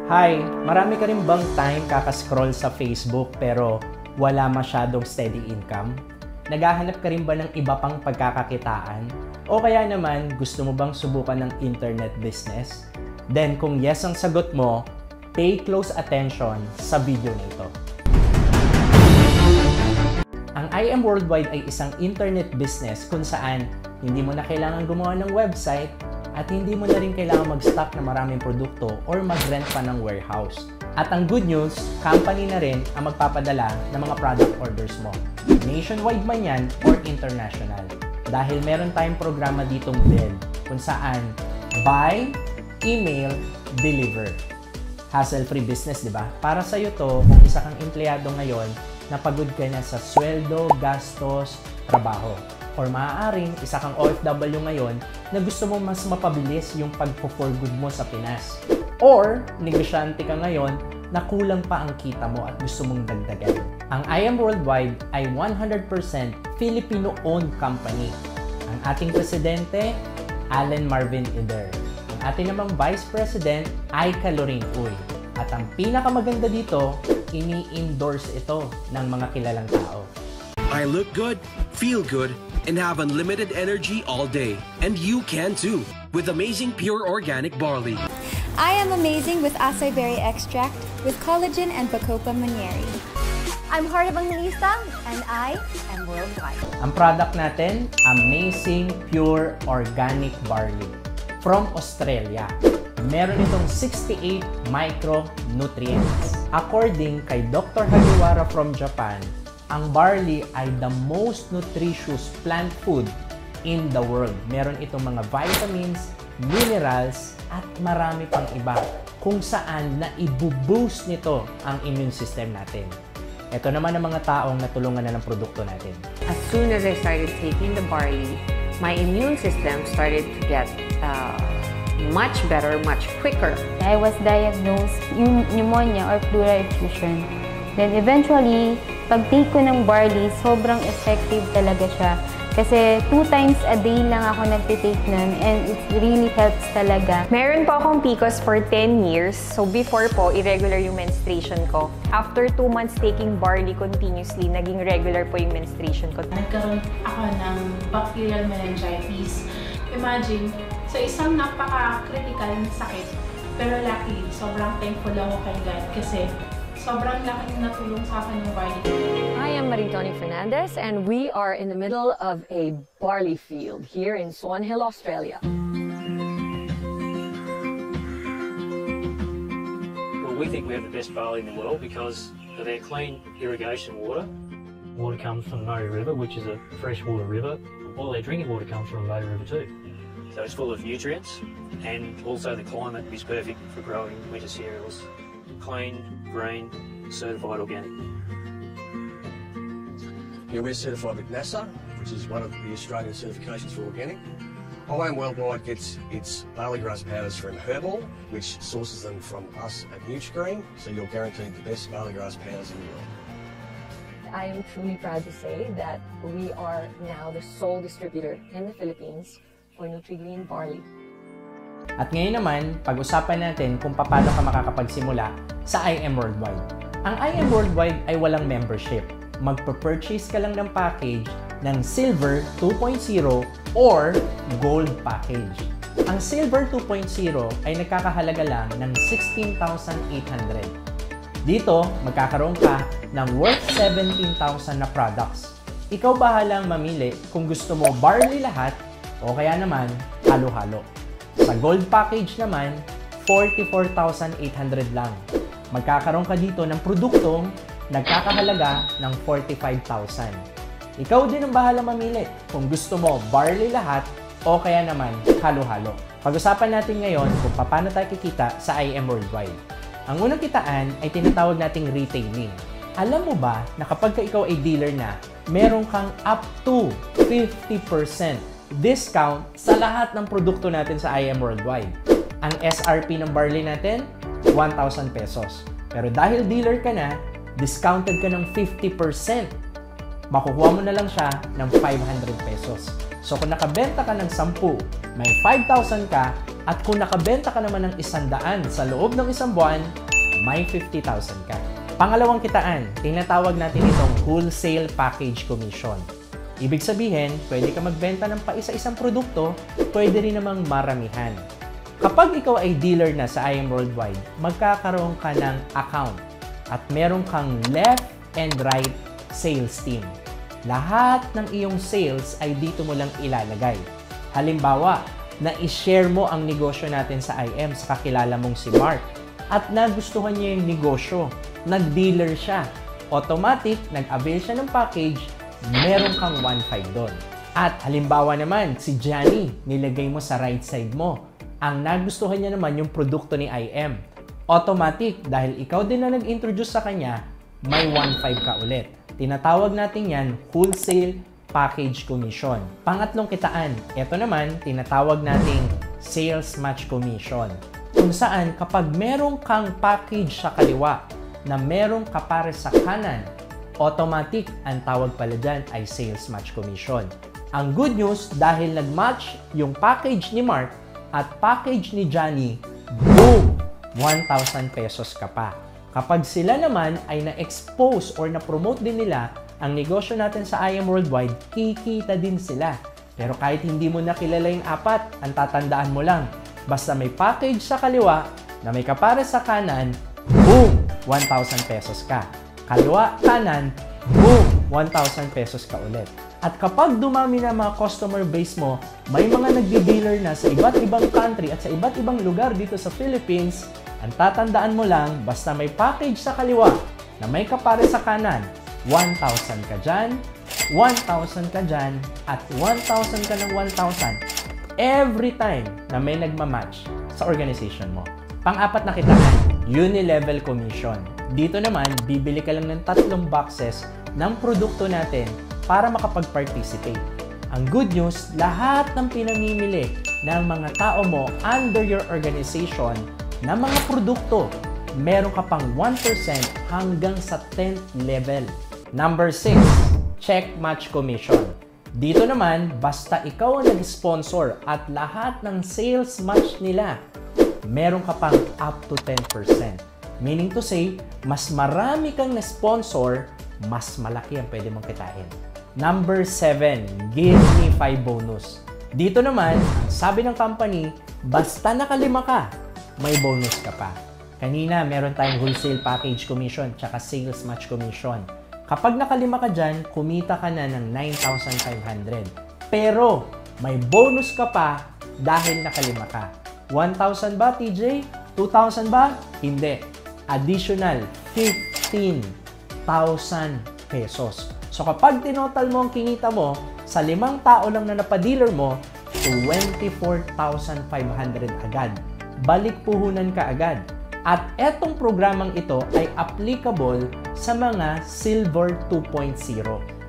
Hi! Marami ka rin bang time kakascroll sa Facebook pero wala masyadong steady income? Naghahanap ka rin ba ng iba pang pagkakakitaan? O kaya naman gusto mo bang subukan ng internet business? Then kung yes ang sagot mo, pay close attention sa video na ito. Ang IM Worldwide ay isang internet business kung saan hindi mo na kailangan gumawa ng website at hindi mo na rin kailangan mag-stock ng maraming produkto or mag-rent pa ng warehouse. At ang good news, company na rin ang magpapadala ng mga product orders mo. Nationwide man yan or international. Dahil meron tayong programa ditong BEL kung saan buy, email, deliver. Hassle-free business, di ba? Para sa'yo to kung isa kang empleyado ngayon na pagod ka na sa sweldo, gastos, trabaho. Or maaaring isa kang OFW ngayon na gusto mo mas mapabilis yung pagpo-for good mo sa Pinas. Or negosyante ka ngayon na kulang pa ang kita mo at gusto mong dagdagan. Ang IM Worldwide ay 100% Filipino-owned company. Ang ating presidente, Allen Marvin Eder. Ang ating namang vice president ay Loring Uy. At ang pinakamaganda dito, ini-endorse ito ng mga kilalang tao. I look good, feel good, and have unlimited energy all day. And you can too, with amazing pure organic barley. I am amazing with acai berry extract with collagen and Bacopa Monnieri. I'm Heart Evangelista and I am worldwide. Ang product natin, amazing pure organic barley from Australia. Meron itong 68 micronutrients. According kay Dr. Hagiwara from Japan, ang barley ay the most nutritious plant food in the world. Meron itong mga vitamins, minerals, at marami pang iba kung saan na i-boost nito ang immune system natin. Ito naman ang mga taong natulungan na ng produkto natin. As soon as I started taking the barley, my immune system started to get much better, much quicker. I was diagnosed pneumonia or pleural effusion. Then eventually, pag-take ko ng barley, sobrang effective talaga siya. Kasi 2 times a day lang ako nagtitake nun and it really helps talaga. Meron po akong PCOS for 10 years. So before po, irregular yung menstruation ko. After 2 months taking barley continuously, naging regular po yung menstruation ko. Nagkaroon ako ng bacterial meningitis. Imagine, sa isang napaka-critical na sakit. Pero luckily, sobrang thankful ako kay God kasi sobrang laking natulong sa akin ng barley. I am Maritoni Fernandez and we are in the middle of a barley field here in Swan Hill, Australia. Well, we think we have the best barley in the world because of our clean irrigation water. Water comes from the Murray River, which is a freshwater river. All our drinking water comes from the Murray River too. So it's full of nutrients and also the climate is perfect for growing winter cereals. Clean, green, certified organic. Yeah, we're certified with NASA, which is one of the Australian certifications for organic. IM Worldwide gets its barley grass powders from Herbal, which sources them from us at Nutrigreen, so you're guaranteed the best barley grass powders in the world. I am truly proud to say that we are now the sole distributor in the Philippines for Nutrigreen barley. At ngayon naman, pag-usapan natin kung paano ka makakapagsimula sa IM Worldwide. Ang IM Worldwide ay walang membership. Magpa-purchase ka lang ng package ng Silver 2.0 or Gold package. Ang Silver 2.0 ay nagkakahalaga lang ng 16,800. Dito, magkakaroon ka ng worth 17,000 na products. Ikaw bahalang mamili kung gusto mo barley lahat o kaya naman halo-halo. Sa Gold package naman, 44,800 lang. Magkakaroon ka dito ng produktong nagkakahalaga ng 45,000. Ikaw din ang bahala mamili kung gusto mo barley lahat o kaya naman halo-halo. Pag-usapan natin ngayon kung paano tayo kikita sa IM Worldwide. Ang unang kitaan ay tinatawag nating retailing. Alam mo ba na kapag ikaw ay dealer na, meron kang up to 50% discount sa lahat ng produkto natin sa IM Worldwide. Ang SRP ng barley natin, 1,000 pesos. Pero dahil dealer ka na, discounted ka ng 50%. Makukuha mo na lang siya ng 500 pesos. So kung nakabenta ka ng 10, may 5,000 ka, At kung nakabenta ka naman ng 100 sa loob ng isang buwan, may 50,000 ka. Pangalawang kitaan, tinatawag natin itong wholesale package commission. Ibig sabihin, pwede ka magbenta ng paisa-isang produkto, pwede rin namang maramihan. Kapag ikaw ay dealer na sa IM Worldwide, magkakaroon ka ng account at meron kang left and right sales team. Lahat ng iyong sales ay dito mo lang ilalagay. Halimbawa, na-share mo ang negosyo natin sa IM sa kakilala mong si Mark at nagustuhan niya yung negosyo, nag-dealer siya. Automatic, nag-avail siya ng package, meron kang 1.5 doon. At halimbawa naman, si Johnny, nilagay mo sa right side mo. Ang nagustuhan niya naman yung produkto ni IM. Automatic, dahil ikaw din na nag-introduce sa kanya, may 1.5 ka ulit. Tinatawag natin yan wholesale package commission. Pangatlong kitaan, ito naman, tinatawag nating sales match commission. Kung saan, kapag meron kang package sa kaliwa na merong kapare sa kanan, automatic, ang tawag pala dyan ay sales match commission. Ang good news, dahil nag-match yung package ni Mark at package ni Johnny, boom! 1,000 pesos ka pa. Kapag sila naman ay na-expose or na-promote din nila ang negosyo natin sa IM Worldwide, kikita din sila. Pero kahit hindi mo nakilala yung apat, ang tatandaan mo lang, basta may package sa kaliwa na may kapare sa kanan, boom! 1,000 pesos ka. Kaliwa, kanan, boom! 1,000 pesos ka ulit. At kapag dumami na mga customer base mo, may mga nagdi-dealer na sa iba't ibang country at sa iba't ibang lugar dito sa Philippines, ang tatandaan mo lang, basta may package sa kaliwa na may kapare sa kanan, 1,000 ka dyan, 1,000 ka dyan, at 1,000 ka ng 1,000 every time na may nagmamatch sa organization mo. Pang-apat na kitaan, unilevel commission. Dito naman, bibili ka lang ng 3 boxes ng produkto natin para makapag-participate. Ang good news, lahat ng pinamimili ng mga tao mo under your organization na mga produkto, meron ka pang 1% hanggang sa 10th level. Number 6, check match commission. Dito naman, basta ikaw ang nag-sponsor at lahat ng sales match nila, meron ka pang up to 10%. Meaning to say, mas marami kang na-sponsor, mas malaki ang pwede mong kitain. Number 7, give me 5 bonus. Dito naman, ang sabi ng company, basta nakalima ka, may bonus ka pa. Kanina, meron tayong wholesale package commission tsaka sales match commission. Kapag nakalima ka dyan, kumita ka na ng 9,500. Pero, may bonus ka pa dahil nakalima ka. 1,000 ba, TJ? 2,000 ba? Hindi. Additional 15,000 pesos. So kapag tinotal mo ang kinita mo, sa 5 tao lang na napadealer mo, 24,500 agad. Balik puhunan ka agad. At etong programang ito ay applicable sa mga Silver 2.0.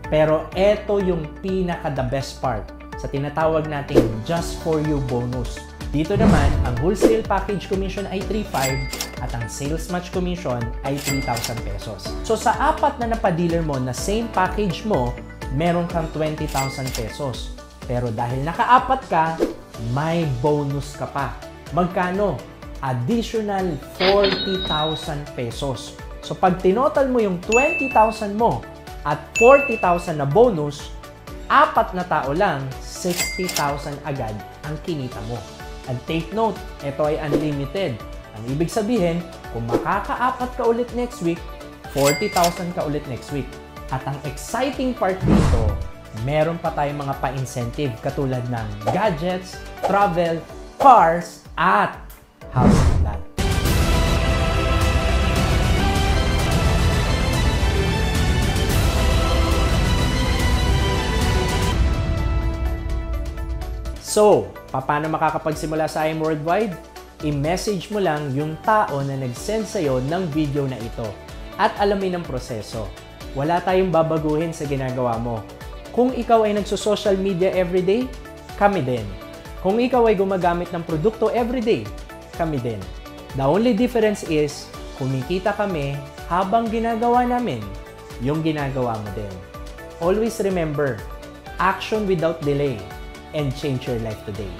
Pero eto yung pinaka-the best part sa tinatawag nating Just For You bonus. Dito naman, ang wholesale package commission ay 3,500 at ang sales match commission ay 3,000 pesos. So sa 4 na napadealer mo na same package mo, meron kang 20,000 pesos. Pero dahil naka-4 ka, may bonus ka pa. Magkano? Additional 40,000 pesos. So pag tinotal mo yung 20,000 mo at 40,000 na bonus, 4 na tao lang, 60,000 agad ang kinita mo. And take note, ito ay unlimited. Ang ibig sabihin, kung makaka-4 ka ulit next week, 40,000 ka ulit next week. At ang exciting part dito, meron pa tayong mga pa-incentive katulad ng gadgets, travel, cars, at house and land. So, paano makakapagsimula sa IM Worldwide? I-message mo lang yung tao na nag-send sa'yo ng video na ito at alamin ang proseso. Wala tayong babaguhin sa ginagawa mo. Kung ikaw ay nagso-social media everyday, kami din. Kung ikaw ay gumagamit ng produkto everyday, kami din. The only difference is, kumikita kami habang ginagawa namin yung ginagawa mo din. Always remember, action without delay and change your life today.